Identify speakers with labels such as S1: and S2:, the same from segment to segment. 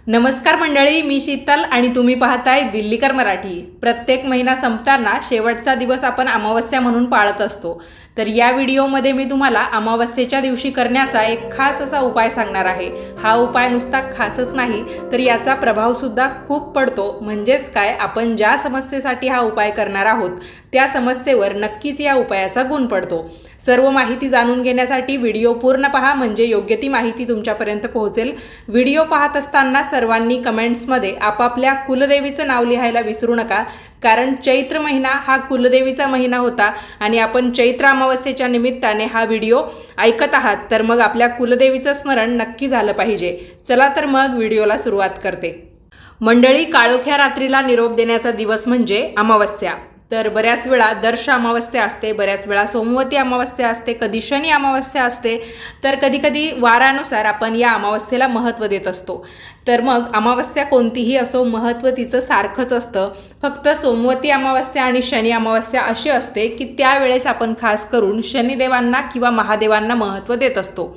S1: नमस्कार मंडळी, मी शीतल आणि तुम्ही पाहताय दिल्लीकर मराठी। प्रत्येक महिना संपताना शेवटचा दिवस आपण अमावस्या म्हणून पाळत असतो। तर या व्हिडिओमध्ये मी तुम्हाला अमावस्येच्या दिवशी करण्याचा एक खास असा उपाय सांगणार आहे। हा उपाय नुसता खासच नाही तर याचा प्रभाव सुद्धा खूप पडतो। म्हणजेच काय, आपण ज्या समस्येसाठी हा उपाय करणार आहोत त्या समस्येवर नक्कीच या उपायाचा गुण पडतो। सर्व माहिती जाणून घेण्यासाठी व्हिडिओ पूर्ण पहा, म्हणजे योग्य ती माहिती तुमच्यापर्यंत पोहोचेल। व्हिडिओ पाहत असताना सर्वांनी कमेंट्समध्ये आपापल्या कुलदेवीचं नाव लिहायला विसरू नका, कारण चैत्र महिना हा कुलदेवीचा महिना होता आणि आपण चैत्र अमावस्येच्या निमित्ताने हा व्हिडिओ ऐकत आहात, तर मग आपल्या कुलदेवीचं स्मरण नक्की झालं पाहिजे। चला तर मग व्हिडिओला सुरुवात करते। मंडळी, काळोख्या रात्रीला निरोप देण्याचा दिवस म्हणजे अमावस्या। तर बऱ्याच वेळा दर्श अमावस्या असते, बऱ्याच वेळा सोमवती अमावस्या असते, कधी शनी अमावस्या असते, तर कधी कधी वारानुसार आपण या अमावस्येला महत्त्व देत असतो। तर मग अमावस्या कोणतीही असो, महत्त्व तिचं सारखंच असतं। फक्त सोमवती अमावस्या आणि शनी अमावस्या अशी असते की त्यावेळेस आपण खास करून शनिदेवांना किंवा महादेवांना महत्त्व देत असतो।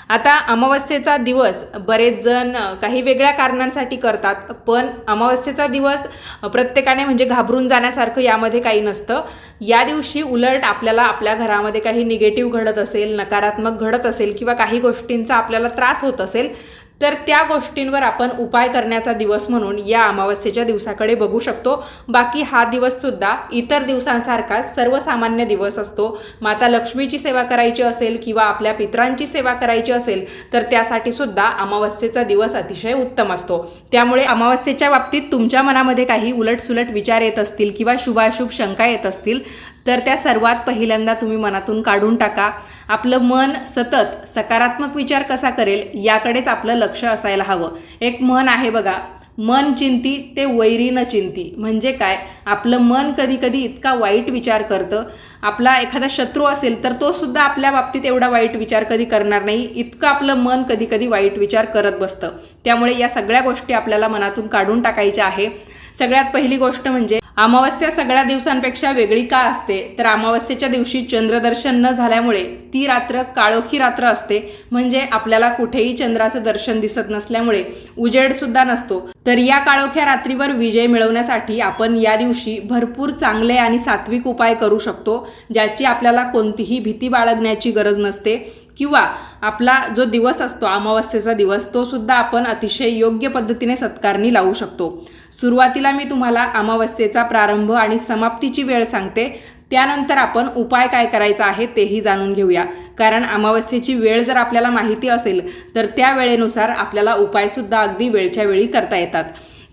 S1: आता अमावस्येचा दिवस बरेच जण काही वेगळ्या कारणांसाठी करतात, पण अमावस्येचा दिवस प्रत्येकाने म्हणजे घाबरून जाण्यासारखं यामध्ये काही नसतं। या दिवशी उलट आपल्याला आपल्या घरामध्ये काही निगेटिव्ह घडत असेल, नकारात्मक घडत असेल किंवा काही गोष्टींचा आपल्याला त्रास होत असेल तर त्या गोष्टींवर आपण उपाय करण्याचा दिवस म्हणून या अमावस्येच्या दिवसाकडे बघू शकतो। बाकी हा दिवससुद्धा इतर दिवसांसारखा सर्वसामान्य दिवस असतो। माता लक्ष्मीची सेवा करायची असेल किंवा आपल्या पितरांची सेवा करायची असेल तर त्यासाठी सुद्धा अमावस्येचा दिवस अतिशय उत्तम असतो। त्यामुळे अमावस्येच्या बाबतीत तुमच्या मनामध्ये काही उलटसुलट विचार येत असतील किंवा शुभाशुभ शंका येत असतील तर त्या सर्वात पहिल्यांदा तुम्ही मनातून काढून टाका। आपलं मन सतत सकारात्मक विचार कसा करेल याकडेच आपलं लक्ष असायला हवं। एक म्हण आहे बघा, मन चिंती ते वैरी न चिंती। म्हणजे काय, आपलं मन कधी कधी इतका वाईट विचार करतं, आपला एखादा शत्रू असेल तर तो सुद्धा आपल्या बाबतीत एवढा वाईट विचार कधी करणार नाही, इतकं आपलं मन कधी कधी वाईट विचार करत बसतं। त्यामुळे या सगळ्या गोष्टी आपल्याला मनातून काढून टाकायच्या आहे। सगळ्यात पहिली गोष्ट म्हणजे अमावस्या सगळ्या दिवसांपेक्षा वेगळी का असते, तर अमावस्येच्या दिवशी चंद्रदर्शन न झाल्यामुळे ती रात्र काळोखी रात्र असते। म्हणजे आपल्याला कुठेही चंद्राचं दर्शन दिसत नसल्यामुळे उजेड सुद्धा नसतो। तर या काळोख्या रात्रीवर विजय मिळवण्यासाठी आपण या दिवशी भरपूर चांगले आणि सात्विक उपाय करू शकतो, ज्याची आपल्याला कोणतीही भीती बाळगण्याची गरज नसते किंवा आपला जो दिवस असतो अमावस्येचा दिवस तो सुद्धा आपण अतिशय योग्य पद्धतीने सत्कारणी लावू शकतो। सुरुवातीला मी तुम्हाला अमावस्येचा प्रारंभ आणि समाप्तीची वेळ सांगते, त्यानंतर आपण उपाय काय करायचा आहे तेही जाणून घेऊया। कारण अमावस्येची वेळ जर आपल्याला माहिती असेल तर त्या वेळेनुसार आपल्याला उपायसुद्धा अगदी वेळच्या वेळी करता येतात।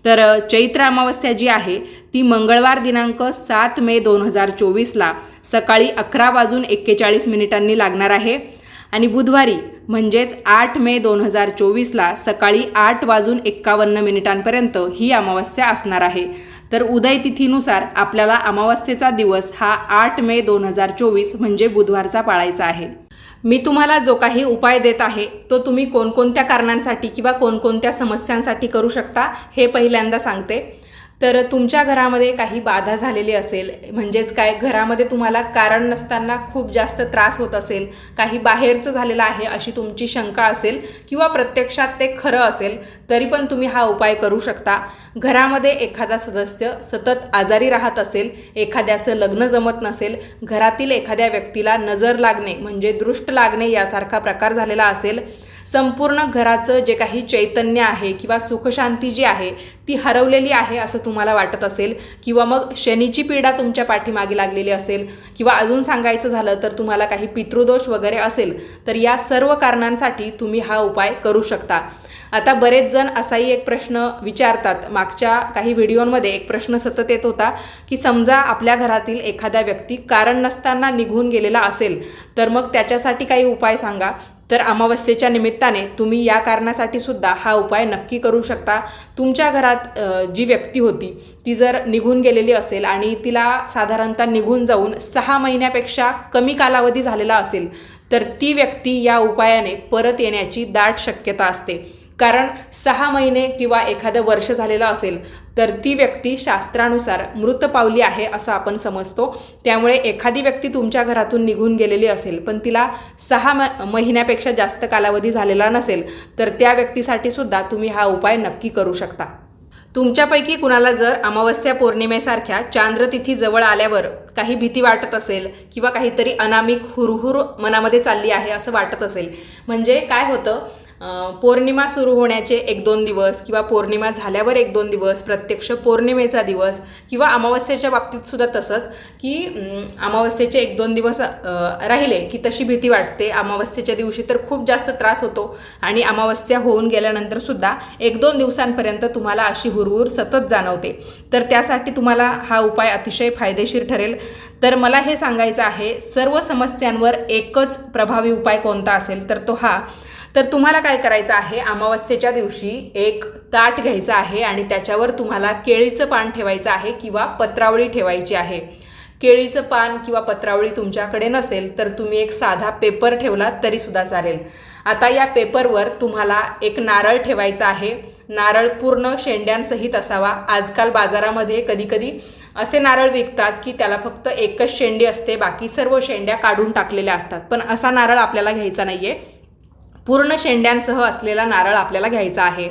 S1: तर चैत्र अमावस्या जी आहे ती मंगळवार दिनांक 7 मे 2024ला सकाळी 11:41 लागणार आहे आणि बुधवारी म्हणजेच 8 मे 2024ला सकाळी 8:51 ही अमावस्या असणार आहे। तर उदय तिथीनुसार आपल्याला अमावस्येचा दिवस हा 8 मे 2024 म्हणजे बुधवारचा पाळायचा आहे। मी तुम्हाला जो काही उपाय देत आहे तो तुम्ही कोणकोणत्या कारणांसाठी किंवा कोणकोणत्या समस्यांसाठी करू शकता हे पहिल्यांदा सांगते। तर तुमच्या घरामध्ये काही बाधा झालेली असेल, म्हणजेच काय, घरामध्ये तुम्हाला कारण नसताना खूप जास्त त्रास होत असेल, काही बाहेरचं झालेलं आहे अशी तुमची शंका असेल किंवा प्रत्यक्षात ते खरं असेल तरी पण तुम्ही हा उपाय करू शकता। घरामध्ये एखादा सदस्य सतत आजारी राहत असेल, एखाद्याचं लग्न जमत नसेल, घरातील एखाद्या व्यक्तीला नजर लागणे म्हणजे दृष्ट लागणे यासारखा प्रकार झालेला असेल, संपूर्ण घराचं जे काही चैतन्य आहे किंवा सुखशांती जी आहे ती हरवलेली आहे असं तुम्हाला वाटत असेल, किंवा मग शनीची पीडा तुमच्या पाठीमागे लागलेली असेल, किंवा अजून सांगायचं झालं तर तुम्हाला काही पितृदोष वगैरे असेल, तर या सर्व कारणांसाठी तुम्ही हा उपाय करू शकता। आता बरेच जण असाही एक प्रश्न विचारतात, मागच्या काही व्हिडिओमध्ये एक प्रश्न सतत येत होता की समजा आपल्या घरातील एखादा व्यक्ती कारण नसताना निघून गेलेला असेल तर मग त्याच्यासाठी काही उपाय सांगा। तर अमावस्येच्या निमित्ताने तुम्ही या कारणासाठी सुद्धा हा उपाय नक्की करू शकता। तुमच्या घरात जी व्यक्ती होती ती जर निघून गेलेली असेल आणि तिला साधारणतः निघून जाऊन 6 महिन्यापेक्षा कमी कालावधी झालेला असेल तर ती व्यक्ती या उपायाने परत येण्याची दाट शक्यता असते। कारण 6 महिने किंवा एखादं वर्ष झालेलं असेल तर ती व्यक्ती शास्त्रानुसार मृत पावली आहे असं आपण समजतो। त्यामुळे एखादी व्यक्ती तुमच्या घरातून निघून गेलेली असेल पण तिला 6 महिन्यापेक्षा जास्त कालावधी झालेला नसेल तर त्या व्यक्तीसाठी सुद्धा तुम्ही हा उपाय नक्की करू शकता। तुमच्यापैकी कुणाला जर अमावस्या पौर्णिमेसारख्या चांद्रतिथी जवळ आल्यावर काही भीती वाटत असेल किंवा काहीतरी अनामिक हुरहुर मनामध्ये चालली आहे असं वाटत असेल, म्हणजे काय होतं, पौर्णिमा सुरू होण्याचे 1-2 दिवस किंवा पौर्णिमा झाल्यावर 1-2 दिवस, प्रत्यक्ष पौर्णिमेचा दिवस किंवा अमावस्येच्या बाबतीत सुद्धा तसंच की अमावस्येचे 1-2 दिवस राहिले की तशी भीती वाटते। अमावस्येच्या दिवशी तर खूप जास्त त्रास होतो आणि अमावस्या होऊन गेल्यानंतर सुद्धा 1-2 दिवसांपर्यंत तुम्हाला अशी हुरहुर सतत जाणवते। तर त्यासाठी तुम्हाला हा उपाय अतिशय फायदेशीर ठरेल। तर मला हे सांगायचं आहे, सर्व समस्यांवर एकच प्रभावी उपाय कोणता असेल तर तो हा। तर तुम्हाला काय करायचं आहे, अमावस्येच्या दिवशी एक ताट घ्यायचं आहे आणि त्याच्यावर तुम्हाला केळीचं पान ठेवायचं आहे किंवा पत्रावळी ठेवायची आहे। केळीचं पान किंवा पत्रावळी तुमच्याकडे नसेल तर तुम्ही एक साधा पेपर ठेवला तरी सुद्धा चालेल। आता या पेपरवर तुम्हाला एक नारळ ठेवायचा आहे। नारळ पूर्ण शेंड्यांसहित असावा। आजकाल बाजारामध्ये कधीकधी असे नारळ विकतात की त्याला फक्त एकच शेंडी असते, बाकी सर्व शेंड्या काढून टाकलेल्या असतात, पण असा नारळ आपल्याला घ्यायचा नाही आहे। पूर्ण शेंड्यांसह असलेला नारळ आपल्याला घ्यायचा आहे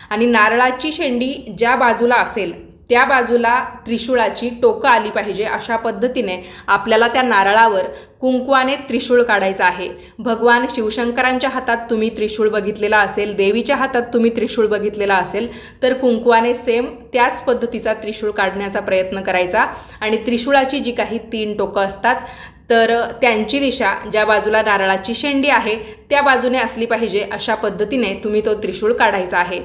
S1: आणि नारळाची शेंडी ज्या बाजूला असेल त्या बाजूला त्रिशूळाची टोकं आली पाहिजे अशा पद्धतीने आपल्याला त्या नारळावर कुंकवाने त्रिशूळ काढायचं आहे। भगवान शिवशंकरांच्या हातात तुम्ही त्रिशूळ बघितलेला असेल, देवीच्या हातात तुम्ही त्रिशूळ बघितलेला असेल तर कुंकवाने सेम त्याच पद्धतीचा त्रिशूळ काढण्याचा प्रयत्न करायचा आणि त्रिशूळाची जी काही 3 टोकं असतात तर त्यांची दिशा ज्या बाजूला नारळाची शेंडी आहे त्या बाजूने असली पाहिजे अशा पद्धतीने तुम्ही तो त्रिशूळ काढायचा आहे।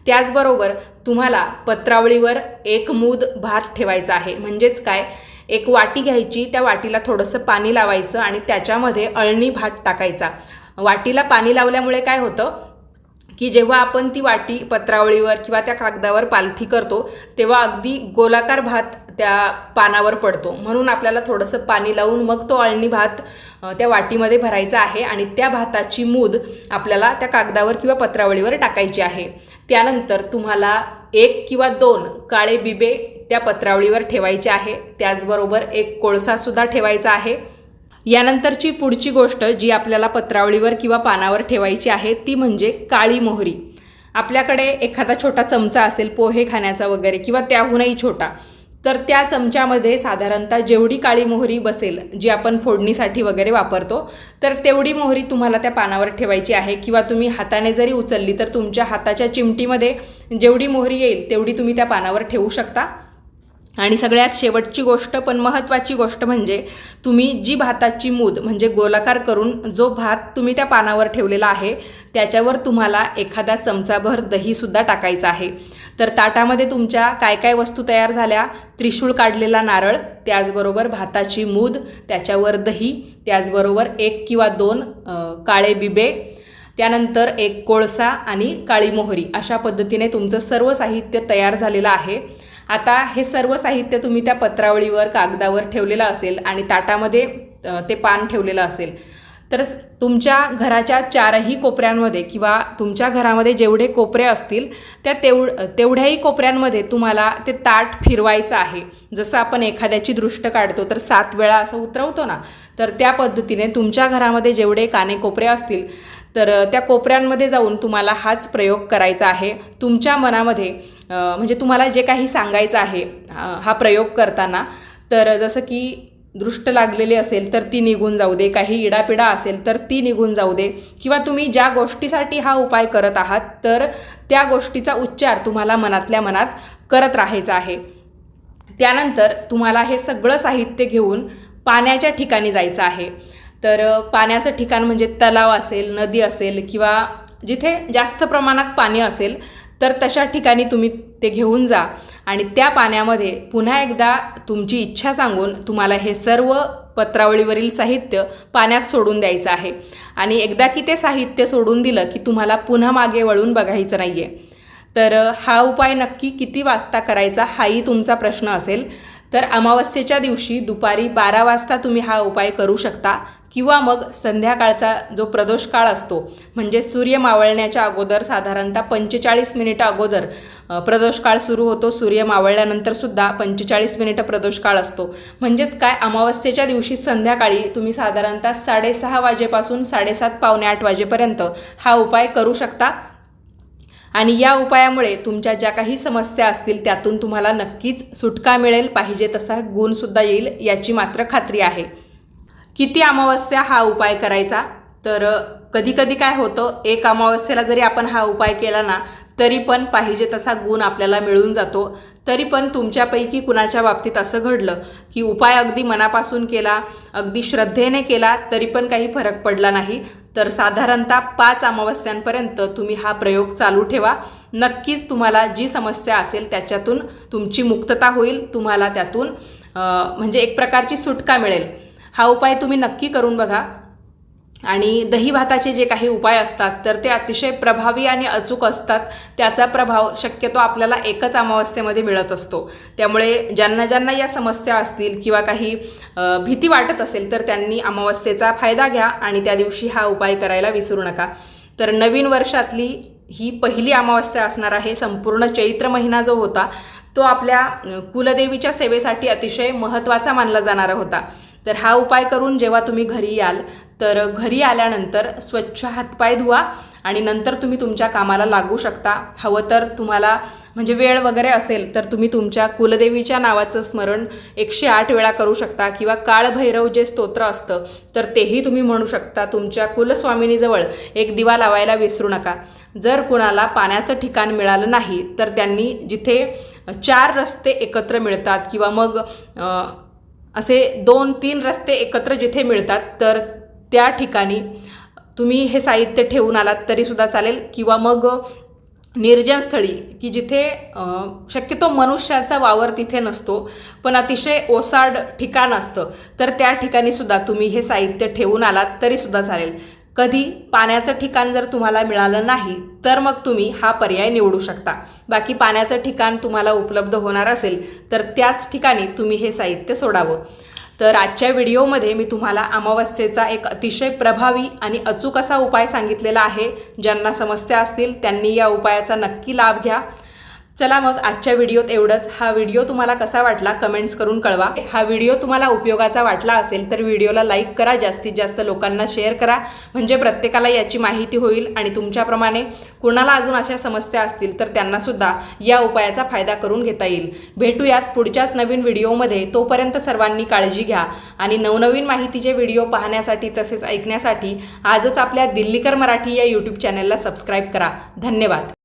S1: त्याचबरोबर तुम्हाला पत्रावळीवर एक मूद भात ठेवायचा आहे। म्हणजेच काय, एक वाटी घ्यायची, त्या वाटीला थोडंसं पाणी लावायचं आणि त्याच्यामध्ये अळणी भात टाकायचा। वाटीला पाणी लावल्यामुळे काय होतं की जेव्हा आपण ती वाटी पत्रावळीवर किंवा त्या कागदावर पालथी करतो तेव्हा अगदी गोलाकार भात त्या पानावर पडतो, म्हणून आपल्याला थोडंसं पाणी लावून मग तो अळणी भात त्या वाटीमध्ये भरायचा आहे आणि त्या भाताची मूद आपल्याला त्या कागदावर किंवा पत्रावळीवर टाकायची आहे। त्यानंतर तुम्हाला 1 किंवा 2 काळे बिबे त्या पत्रावळीवर ठेवायचे आहे। त्याचबरोबर एक कोळसासुद्धा ठेवायचा आहे। यानंतरची पुढची गोष्ट जी आपल्याला पत्रावळीवर किंवा पानावर ठेवायची आहे ती म्हणजे काळी मोहरी। आपल्याकडे एखादा छोटा चमचा असेल पोहे खाण्याचा वगैरे किंवा त्याहूनही छोटा, तर त्या चमच्यामध्ये साधारणतः जेवढी काळी मोहरी बसेल जी आपण फोडणीसाठी वगैरे वापरतो तर तेवढी मोहरी तुम्हाला त्या पानावर ठेवायची आहे किंवा तुम्ही हाताने जरी उचलली तर तुमच्या हाताच्या चिमटीमध्ये जेवढी मोहरी येईल तेवढी तुम्ही त्या पानावर ठेवू शकता। आणि सगळ्यात शेवटची गोष्ट पण महत्त्वाची गोष्ट म्हणजे तुम्ही जी भाताची मूद म्हणजे गोलाकार करून जो भात तुम्ही त्या पानावर ठेवलेला आहे त्याच्यावर तुम्हाला एखादा चमचाभर दहीसुद्धा टाकायचं आहे। तर ताटामध्ये तुमच्या काय काय वस्तू तयार झाल्या, त्रिशूळ काढलेला नारळ, त्याचबरोबर भाताची मूद, त्याच्यावर दही, त्याचबरोबर 1 किंवा 2 काळे बिबे, त्यानंतर एक कोळसा आणि काळी मोहरी, अशा पद्धतीने तुमचं सर्व साहित्य तयार झालेलं आहे। आता हे सर्व साहित्य तुम्ही त्या पत्रावळीवर कागदावर ठेवलेलं असेल आणि ताटामध्ये ते पान ठेवलेलं असेल तर तुमच्या घराच्या 4ही कोपऱ्यांमध्ये किंवा तुमच्या घरामध्ये जेवढे कोपरे असतील त्या तेवढ्याही कोपऱ्यांमध्ये तुम्हाला ते ताट फिरवायचं आहे। जसं आपण एखाद्याची दृष्ट काढतो तर 7 वेळा असं उतरवतो ना, तर त्या पद्धतीने तुमच्या घरामध्ये जेवढे कानेकोपरे असतील तर त्या कोपऱ्यांमध्ये जाऊन तुम्हाला हाच प्रयोग करायचा आहे। तुमच्या मनामध्ये म्हणजे तुम्हाला जे काही सांगायचं आहे हा प्रयोग करताना, तर जसं की दृष्ट लागलेली असेल तर ती निघून जाऊ दे, काही इडापिडा असेल तर ती निघून जाऊ दे, किंवा तुम्ही ज्या गोष्टीसाठी हा उपाय करत आहात तर त्या गोष्टीचा उच्चार तुम्हाला मनातल्या मनात करत राहायचा आहे। त्यानंतर तुम्हाला हे सगळं साहित्य घेऊन पाण्याच्या ठिकाणी जायचं आहे। तर पाण्याचं ठिकाण म्हणजे तलाव असेल, नदी असेल किंवा जिथे जास्त प्रमाणात पाणी असेल तर तशा ठिकाणी तुम्ही ते घेऊन जा आणि त्या पाण्यामध्ये पुन्हा एकदा तुमची इच्छा सांगून तुम्हाला हे सर्व पत्रावळीवरील साहित्य पाण्यात सोडून द्यायचं आहे। आणि एकदा की ते साहित्य सोडून दिलं की तुम्हाला पुन्हा मागे वळून बघायचं नाही आहे। तर हा उपाय नक्की किती वाजता करायचा हाही तुमचा प्रश्न असेल, तर अमावस्येच्या दिवशी दुपारी 12 वाजता तुम्ही हा उपाय करू शकता किंवा मग संध्याकाळचा जो प्रदोष काळ असतो म्हणजे सूर्य मावळण्याच्या अगोदर साधारणतः 45 मिनिटं अगोदर प्रदोष काळ सुरू होतो. सूर्य मावळल्यानंतरसुद्धा 45 मिनिटं प्रदोष काळ असतो. म्हणजेच काय, अमावस्येच्या दिवशी संध्याकाळी तुम्ही साधारणतः 6:30 वाजेपासून 7:30 पावणे 8 वाजेपर्यंत हा उपाय करू शकता. आणि या उपायामुळे तुमच्या ज्या काही समस्या असतील त्यातून तुम्हाला नक्कीच सुटका मिळेल, पाहिजे तसा गुणसुद्धा येईल याची मात्र खात्री आहे. किती अमावस्या हा उपाय करायचा, तर कधीकधी काय होतं, एक अमावस्येला जरी आपण हा उपाय केला ना तरी पण पाहिजे तसा गुण आपल्याला मिळून जातो. तरी पण तुमच्यापैकी कुणाच्या बाबतीत असं घडलं की उपाय अगदी मनापासून केला, अगदी श्रद्धेने केला, तरी पण काही फरक पडला नाही, तर साधारणतः 5 अमावस्यांपर्यंत तुम्ही हा प्रयोग चालू ठेवा. नक्कीच तुम्हाला जी समस्या असेल त्याच्यातून तुमची मुक्तता होईल, तुम्हाला त्यातून म्हणजे एक प्रकारची सुटका मिळेल. हा उपाय तुम्ही नक्की करून बघा. आणि दही भाताचे जे काही उपाय असतात तर ते अतिशय प्रभावी आणि अचूक असतात. त्याचा प्रभाव शक्यतो आपल्याला एकच अमावस्येमध्ये मिळत असतो. त्यामुळे ज्यांना ज्यांना या समस्या असतील किंवा काही भीती वाटत असेल तर त्यांनी अमावस्येचा फायदा घ्या आणि त्या दिवशी हा उपाय करायला विसरू नका. तर नवीन वर्षातली ही पहिली अमावस्या असणार आहे. संपूर्ण चैत्र महिना जो होता तो आपल्या कुलदेवीच्या सेवेसाठी अतिशय महत्त्वाचा मानला जाणारा होता. तर हा उपाय करून जेव्हा तुम्ही घरी याल तर घरी आल्यानंतर स्वच्छ हातपाय धुवा आणि नंतर तुम्ही तुमच्या कामाला लागू शकता. हवं तर तुम्हाला म्हणजे वेळ वगैरे असेल तर तुम्ही तुमच्या कुलदेवीच्या नावाचं स्मरण 108 वेळा करू शकता किंवा काळभैरव जे स्तोत्र असतं तर तेही तुम्ही म्हणू शकता. तुमच्या कुलस्वामिनीजवळ एक दिवा लावायला विसरू नका. जर कुणाला पाण्याचं ठिकाण मिळालं नाही तर त्यांनी जिथे 4 रस्ते एकत्र मिळतात किंवा मग असे 2-3 रस्ते एकत्र जिथे मिळतात तर त्या ठिकाणी तुम्ही हे साहित्य ठेवून आलात तरीसुद्धा चालेल, किंवा मग निर्जन स्थळी की जिथे शक्यतो मनुष्याचा वावर तिथे नसतो पण अतिशय ओसाड ठिकाण असतं तर त्या ठिकाणीसुद्धा तुम्ही हे साहित्य ठेवून आलात तरीसुद्धा चालेल. कधी पाण्याचं ठिकाण जर तुम्हाला मिळालं नाही तर मग तुम्ही हा पर्याय निवडू शकता. बाकी पाण्याचं ठिकाण तुम्हाला उपलब्ध होणार असेल तर त्याच ठिकाणी तुम्ही हे साहित्य सोडावं. तर आजच्या व्हिडिओमध्ये मी तुम्हाला अमावस्येचा एक अतिशय प्रभावी आणि अचूक असा उपाय सांगितलेला आहे. ज्यांना समस्या असतील त्यांनी या उपायाचा नक्की लाभ घ्या. चला मग आजच्या व्हिडिओत एवढंच. हा व्हिडिओ तुम्हाला कसा वाटला कमेंट्स करून कळवा. हा व्हिडिओ तुम्हाला उपयोगाचा वाटला असेल तर व्हिडिओला लाईक करा, जास्तीत जास्त लोकांना शेअर करा, म्हणजे प्रत्येकाला याची माहिती होईल आणि तुमच्याप्रमाणे कुणाला अजून अशा समस्या असतील तर त्यांनासुद्धा या उपायाचा फायदा करून घेता येईल. भेटूयात पुढच्याच नवीन व्हिडिओमध्ये. तोपर्यंत सर्वांनी काळजी घ्या आणि नवनवीन माहितीचे व्हिडिओ पाहण्यासाठी तसेच ऐकण्यासाठी आजच आपल्या दिल्लीकर मराठी या यूट्यूब चॅनलला सबस्क्राईब करा. धन्यवाद.